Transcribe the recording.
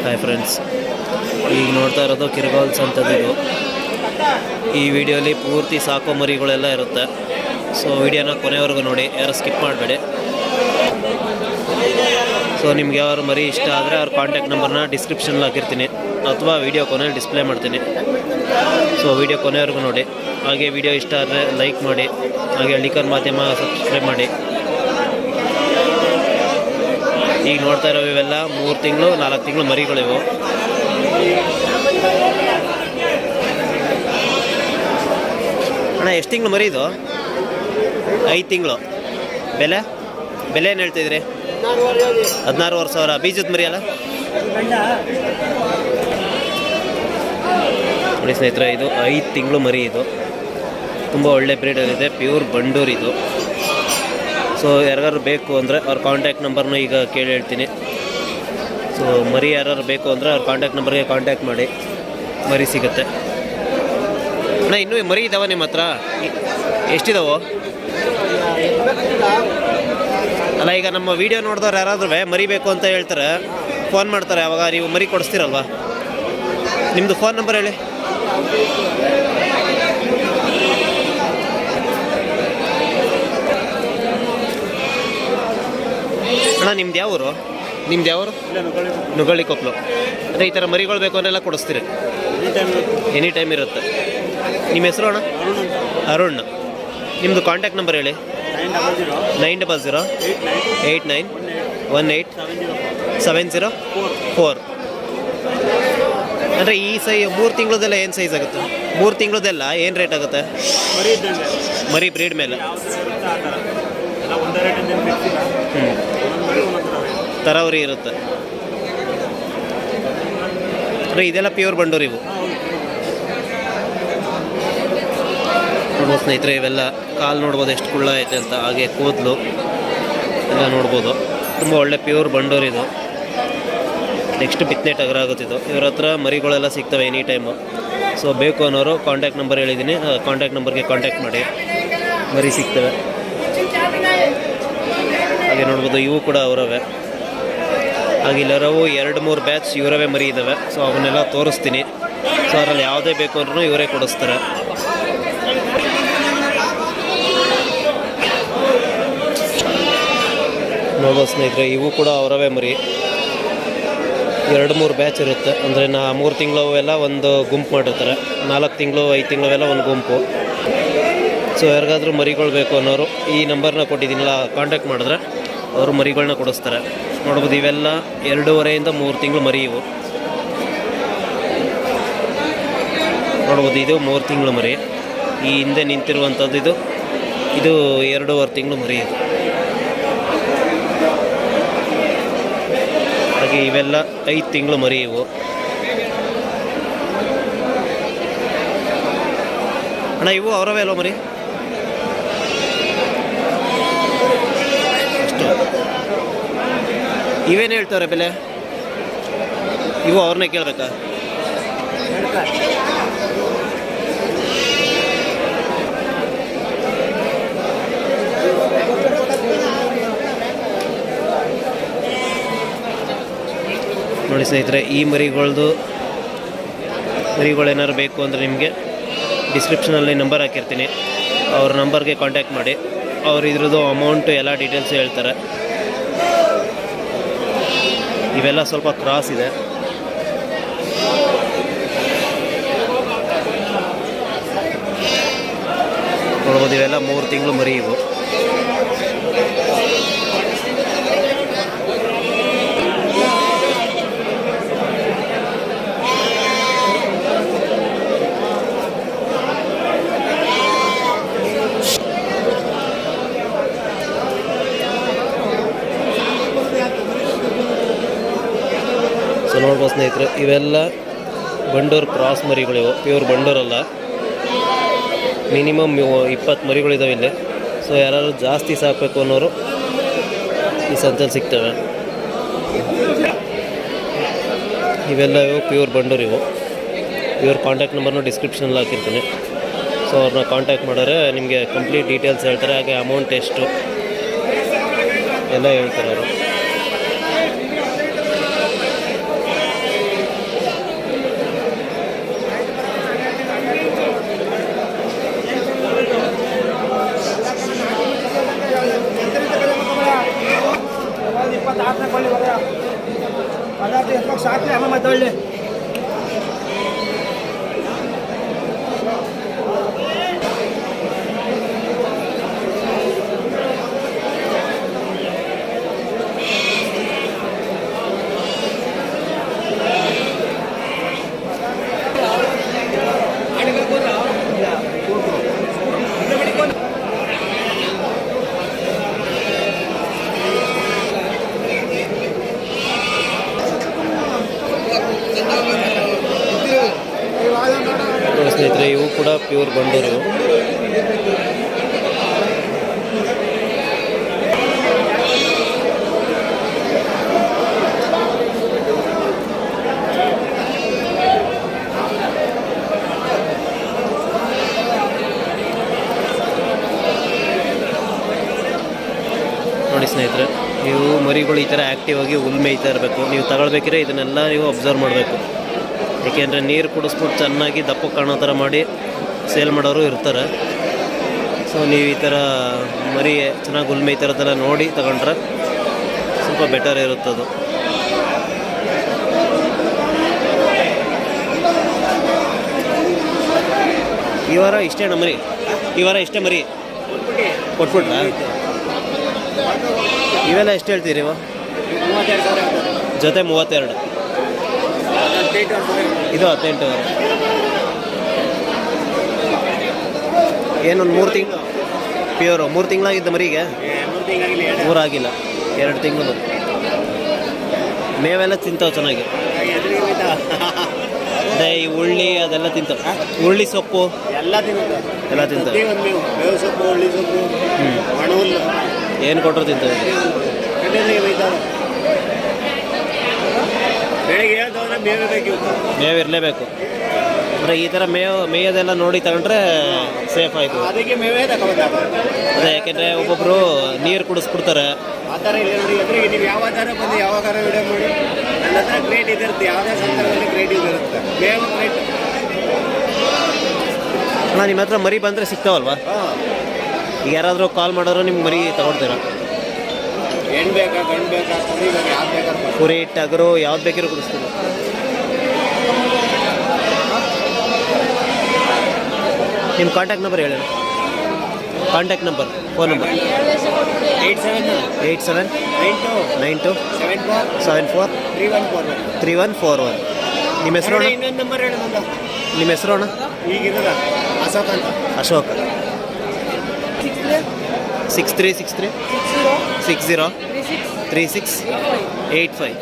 Hi friends, ಈಗ ನೋಡ್ತಾ ಇರೋದು ಕಿರ್ಗಾಲ್ಸ್ ಅಂತದ್ದು. ಈ ವಿಡಿಯೋಲಿ ಪೂರ್ತಿ ಸಾಕೋ ಮರಿಗಳೆಲ್ಲ ಇರುತ್ತೆ. ಸೊ ವಿಡಿಯೋನ ಕೊನೆವರೆಗೂ ನೋಡಿ, ಯಾರು ಸ್ಕಿಪ್ ಮಾಡಬೇಡಿ. ಸೊ ನಿಮ್ಗೆ ಯಾರು ಮರಿ ಇಷ್ಟ ಆದರೆ ಅವ್ರ ಕಾಂಟ್ಯಾಕ್ಟ್ ನಂಬರ್ನ ಡಿಸ್ಕ್ರಿಪ್ಷನಲ್ಲಿ ಹಾಕಿರ್ತೀನಿ ಅಥವಾ ವಿಡಿಯೋ ಕೊನೆಯಲ್ಲಿ ಡಿಸ್ಪ್ಲೇ ಮಾಡ್ತೀನಿ. ಸೊ ವಿಡಿಯೋ ಕೊನೆವರೆಗೂ ನೋಡಿ. ಹಾಗೆ ವಿಡಿಯೋ ಇಷ್ಟ ಆದರೆ ಲೈಕ್ ಮಾಡಿ, ಹಾಗೆ ಹಳ್ಳಿಕಾರ್ ಮಾಧ್ಯಮ ಸಬ್ಸ್ಕ್ರೈಬ್ ಮಾಡಿ. ಈಗ ನೋಡ್ತಾ ಇರೋ ಇವೆಲ್ಲ 3 ತಿಂಗಳು 4 ತಿಂಗಳು ಮರಿಗಳಿವು. ಅಣ್ಣ ಎಷ್ಟು ತಿಂಗಳು ಮರಿ ಇದು? 5 ತಿಂಗಳು. ಬೆಲೆ ಏನು ಹೇಳ್ತಿದ್ರಿ? 16,000. ಬೀಜದ ಮರಿ ಅಲ್ಲ ನೋಡಿ ಸ್ನೇಹಿತರೆ, ಇದು 5 ತಿಂಗಳು ಮರಿ. ಇದು ತುಂಬ ಒಳ್ಳೆ ಬ್ರೀಡಲ್ಲಿದೆ, ಪ್ಯೂರ್ ಬಂಡೂರ್ ಇದು. ಸೊ ಯಾರಿಗಾರು ಬೇಕು ಅಂದರೆ ಅವ್ರ ಕಾಂಟ್ಯಾಕ್ಟ್ ನಂಬರ್ನ ಈಗ ಕೇಳಿ ಹೇಳ್ತೀನಿ. ಸೊ ಮರಿ ಯಾರು ಬೇಕು ಅಂದರೆ ಅವ್ರ ಕಾಂಟ್ಯಾಕ್ಟ್ ನಂಬರ್ಗೆ ಕಾಂಟ್ಯಾಕ್ಟ್ ಮಾಡಿ, ಮರಿ ಸಿಗುತ್ತೆ. ಅಣ್ಣ ಇನ್ನೂ ಮರಿ ಇದ್ದಾವೆ ನಿಮ್ಮ ಹತ್ರ? ಎಷ್ಟಿದಾವೆ? ಅಲ್ಲ, ಈಗ ನಮ್ಮ ವಿಡಿಯೋ ನೋಡಿದವ್ರು ಯಾರಾದ್ರೂ ಮರಿ ಬೇಕು ಅಂತ ಹೇಳ್ತಾರೆ, ಫೋನ್ ಮಾಡ್ತಾರೆ, ಅವಾಗ ನೀವು ಮರಿ ಕೊಡಿಸ್ತೀರಲ್ವ? ನಿಮ್ಮದು ಫೋನ್ ನಂಬರ್ ಹೇಳಿ. ಅಣ್ಣ ನಿಮ್ದು ಯಾವ ಊರು? ನುಗಳಿ ಕೊಪ್ಪಲು. ಅದೇ ಈ ಥರ ಮರಿಗಳು ಬೇಕು ಅಂತೆಲ್ಲ ಕೊಡಿಸ್ತೀರಿ? ಎನಿ ಟೈಮ್ ಇರುತ್ತೆ. ನಿಮ್ಮ ಹೆಸರು ಅಣ್ಣ? ಅರುಣ್. ನಿಮ್ಮದು ಕಾಂಟ್ಯಾಕ್ಟ್ ನಂಬರ್ ಹೇಳಿ. 900-8918-704. ಅಂದರೆ ಈ 3 ತಿಂಗಳದೆಲ್ಲ ಏನು ಸೈಜ್ ಆಗುತ್ತೆ? 3 ತಿಂಗಳದೆಲ್ಲ ಏನು ರೇಟ್ ಆಗುತ್ತೆ? ಮರಿ ಬ್ರೀಡ್ ಮೇಲೆ ತರಾವರಿ ಇರುತ್ತೆ. ಅಂದರೆ ಇದೆಲ್ಲ ಪ್ಯೂರ್ ಬಂಡೂರು ಇವು. ನೋಡ್ಬೋದು ಸ್ನೇಹಿತರೆ, ಇವೆಲ್ಲ ಕಾಲು ನೋಡ್ಬೋದು ಎಷ್ಟು ಕುಳ್ಳ ಐತೆ ಅಂತ, ಹಾಗೆ ಕೂದಲು ಎಲ್ಲ ನೋಡ್ಬೋದು. ತುಂಬ ಒಳ್ಳೆ ಪ್ಯೂರ್ ಬಂಡೂರು ಇದು. ನೆಕ್ಸ್ಟ್ ಬಿತ್ತನೆ ಟಗರ ಆಗುತ್ತಿದ್ದು. ಇವ್ರ ಹತ್ರ ಮರಿಗಳೆಲ್ಲ ಸಿಗ್ತವೆ ಎನಿ ಟೈಮು. ಸೊ ಬೇಕು ಅನ್ನೋರು ಕಾಂಟ್ಯಾಕ್ಟ್ ನಂಬರ್ ಹೇಳಿದ್ದೀನಿ, ಕಾಂಟ್ಯಾಕ್ಟ್ ನಂಬರ್ಗೆ ಕಾಂಟ್ಯಾಕ್ಟ್ ಮಾಡಿ, ಮರಿ ಸಿಗ್ತವೆ. ಹಾಗೆ ನೋಡ್ಬೋದು, ಇವು ಕೂಡ ಅವರವೇ. ಹಾಗೆ ಇಲ್ಲರವು 2-3 ಬ್ಯಾಚ್ ಇವರವೇ ಮರಿ ಇದ್ದಾವೆ. ಸೊ ಅವನ್ನೆಲ್ಲ ತೋರಿಸ್ತೀನಿ. ಸೊ ಅದರಲ್ಲಿ ಯಾವುದೇ ಬೇಕು ಅಂದ್ರೂ ಇವರೇ ಕೊಡಿಸ್ತಾರೆ. ನೋಡ್ಬೋದು ಸ್ನೇಹಿತರೆ, ಇವು ಕೂಡ ಅವರವೇ ಮರಿ. 2-3 ಬ್ಯಾಚ್ ಇರುತ್ತೆ. ಅಂದರೆ 3 ತಿಂಗಳು ಎಲ್ಲ ಒಂದು ಗುಂಪು ಮಾಡಿರ್ತಾರೆ, 4 ತಿಂಗಳು 5 ತಿಂಗಳವೆಲ್ಲ ಒಂದು ಗುಂಪು. ಸೊ ಯಾರಿಗಾದ್ರೂ ಮರಿಗಳು ಬೇಕು ಅನ್ನೋರು ಈ ನಂಬರ್ನ ಕೊಟ್ಟಿದ್ದೀನಲ್ಲ, ಕಾಂಟ್ಯಾಕ್ಟ್ ಮಾಡಿದ್ರೆ ಅವರು ಮರಿಗಳನ್ನ ಕೊಡಿಸ್ತಾರೆ. ನೋಡ್ಬೋದು, ಇವೆಲ್ಲ 2.5-3 ತಿಂಗಳು ಮರಿ ಇವು. ನೋಡ್ಬೋದು, ಇದು 3 ತಿಂಗಳು ಮರಿ. ಈ ಹಿಂದೆ ನಿಂತಿರುವಂಥದ್ದು ಇದು 2.5 ತಿಂಗಳು ಮರಿ ಇದು. ಹಾಗೆ ಇವೆಲ್ಲ 5 ತಿಂಗಳು ಮರಿ ಇವು. ಅಣ್ಣ ಇವು ಅವರವೇ ಅಲ್ವ ಮರಿ? ಇವೇನು ಹೇಳ್ತಾರೆ ಬೆಲೆ? ಇವು ಅವ್ರನ್ನೇ ಕೇಳಬೇಕಾ? ನೋಡಿ ಸ್ನೇಹಿತರೆ, ಈ ಮರಿಗಳೇನಾದ್ರು ಬೇಕು ಅಂದರೆ ನಿಮಗೆ ಡಿಸ್ಕ್ರಿಪ್ಷನಲ್ಲಿ ನಂಬರ್ ಹಾಕಿರ್ತೀನಿ. ಅವ್ರ ನಂಬರ್ಗೆ ಕಾಂಟ್ಯಾಕ್ಟ್ ಮಾಡಿ. ಅವ್ರು ಇದ್ರದ್ದು ಅಮೌಂಟು ಎಲ್ಲ ಡೀಟೇಲ್ಸು ಹೇಳ್ತಾರೆ. ಇವೆಲ್ಲ ಸ್ವಲ್ಪ ಕ್ರಾಸ್ ಇದೆ. ನೋಡ್ಬೋದು, ಇವೆಲ್ಲ 3 ತಿಂಗಳು ಮರಿ ಇವು. ನೋಡ್ಬೋದು ಸ್ನೇಹಿತರೆ, ಇವೆಲ್ಲ ಬಂಡೂರು ಕ್ರಾಸ್ ಮರಿಗಳಿವು, ಪ್ಯೂರ್ ಬಂಡೂರಲ್ಲ. ಮಿನಿಮಮ್ 20 ಮರಿಗಳಿದ್ದಾವೆ ಇಲ್ಲಿ. ಸೊ ಯಾರಾದ್ರು ಜಾಸ್ತಿ ಸಾಕಬೇಕು ಅನ್ನೋರು ಈ ಸಂತೆಯಲ್ಲಿ ಸಿಗ್ತವೆ. ಇವೆಲ್ಲ ಪ್ಯೂರ್ ಬಂಡೂರು ಇವು. ಇವ್ರ ಕಾಂಟ್ಯಾಕ್ಟ್ ನಂಬರ್ನು ಡಿಸ್ಕ್ರಿಪ್ಷನಲ್ಲಿ ಹಾಕಿರ್ತೀನಿ. ಸೊ ಅವ್ರನ್ನ ಕಾಂಟ್ಯಾಕ್ಟ್ ಮಾಡಿದ್ರೆ ನಿಮಗೆ ಕಂಪ್ಲೀಟ್ ಡೀಟೇಲ್ಸ್ ಹೇಳ್ತಾರೆ, ಹಾಗೆ ಅಮೌಂಟ್ ಎಷ್ಟು ಎಲ್ಲ ಹೇಳ್ತಾರೆ ಅವರು. ಸಾಕ್ರಿ ಅಮ್ಮ ಮಾತಾಡಲಿ. ನೋಡಿ ಸ್ನೇಹಿತರೆ, ಇವು ಕೂಡ ಪ್ಯೂರ್ ಬಂಡೂರು. ನೋಡಿ ಸ್ನೇಹಿತರೆ, ನೀವು ಮರಿಗಳು ಈ ಥರ ಆ್ಯಕ್ಟಿವ್ ಆಗಿ ಹುಲ್ ಮೇಯ್ತಾ ಇರಬೇಕು. ನೀವು ತಗೊಳ್ಬೇಕಿದ್ರೆ ಇದನ್ನೆಲ್ಲ ನೀವು ಅಬ್ಸರ್ವ್ ಮಾಡಬೇಕು. ಏಕೆಂದರೆ ನೀರು ಕುಡಿಸ್ಬಿಟ್ಟು ಚೆನ್ನಾಗಿ ದಪ್ಪ ಕಾಣೋ ಥರ ಮಾಡಿ ಸೇಲ್ ಮಾಡೋರು ಇರ್ತಾರೆ. ಸೊ ನೀವು ಈ ಥರ ಮರಿ ಚೆನ್ನಾಗಿ ಹುಲ್ ಮೇಯ್ತಾ ಇರೋದೆಲ್ಲ ನೋಡಿ ತಗೊಂಡ್ರೆ ಸ್ವಲ್ಪ ಬೆಟರ್ ಇರುತ್ತದು. ಈ ವಾರ ಇಷ್ಟೇನ ಮರಿ? ಈ ವಾರ ಇಷ್ಟೇ ಮರಿ ಕೊಟ್ಬಿಟ್ರಾ? ಇವೆಲ್ಲ ಎಷ್ಟು ಹೇಳ್ತೀರಿ ಇವ? ಜೊತೆ 32. ಇದು 18. ಏನೊಂದು 3 ತಿಂಗಳು ಪ್ಯೂರು? 3 ತಿಂಗಳಾಗಿದ್ದ ಮರಿಗೆ? 3 ಆಗಿಲ್ಲ, 2 ತಿಂಗಳು. ಮೇವೆಲ್ಲ ತಿಂತಾವೆ ಚೆನ್ನಾಗಿ. ಅದೇ ಈ ಉಳ್ಳಿ ಅದೆಲ್ಲ ತಿಂತಾವೆ. ಉಳ್ಳಿ ಸೊಪ್ಪು ಎಲ್ಲ ತಿಂತಾವೆ. ಏನು ಕೊಟ್ಟರು ತಿಂತವೆ. ಮೇವು ಇರಲೇಬೇಕು. ಅಂದರೆ ಈ ಥರ ಮೇಯೋದೆಲ್ಲ ನೋಡಿ ತಗೊಂಡ್ರೆ ಸೇಫ್ ಆಯಿತು. ಅದಕ್ಕೆ ಮೇವೇ ತಗೊಳ್ತಾ. ಅದೇ ಯಾಕೆಂದರೆ ಒಬ್ಬೊಬ್ಬರು ನೀರು ಕುಡಿಸ್ಬಿಡ್ತಾರೆ. ಆ ಥರ ಇಲ್ಲ ನೋಡಿ. ಎದುರಿಗೆ ನೀವು ಯಾವ ಥರ ಬಂದು ಯಾವಾಗ ವಿಡಿಯೋ ಮಾಡಿ ನನ್ನ ಹತ್ರ ಕ್ರೇಟ್ ಇದಿರುತ್ತೆ. ಯಾವುದೇ ಸಂದರ್ಭದಲ್ಲಿ ಕ್ರೇಟ್ ಇದಿರುತ್ತೆ. ಮೇವು ಕ್ರೇಟ್ ಅಣ್ಣ, ನಿಮ್ಮ ಹತ್ರ ಮರಿ ಬಂದರೆ ಸಿಗ್ತಾವಲ್ವಾ? ಈಗ ಯಾರಾದರೂ ಕಾಲ್ ಮಾಡೋರು ನಿಮ್ಗೆ ಮರಿ ತಗೊಳ್ತೀರಾ? ಹೆಣ್ಣು ಬೇಕಾ ಗಂಡು ಬೇಕಾ ಕುರಿ ಬೇಕಾ ಯಾವ್ದು ಬೇಕಾದ್ರೆ ಕುರಿ ಟಗರು ಯಾವ್ದು ಬೇಕಿರೋ ಕುಡಿಸ್ತೀವಿ. ನಿಮ್ಮ ಕಾಂಟ್ಯಾಕ್ಟ್ ನಂಬರ್ ಹೇಳಿ. Contact number, phone number 8792 74 3141. ನಿಮ್ಮ ಹೆಸರು ಅಣ್ಣ? ಇನ್ನೊಂದು ನಂಬರ್ ಹೇಳಿ. ನಿಮ್ಮ ಹೆಸರು ಅಣ್ಣ? ಈಗಿರೋದ ಅಶೋಕ್ ಅಂತ. ಅಶೋಕ್. 6360 3685.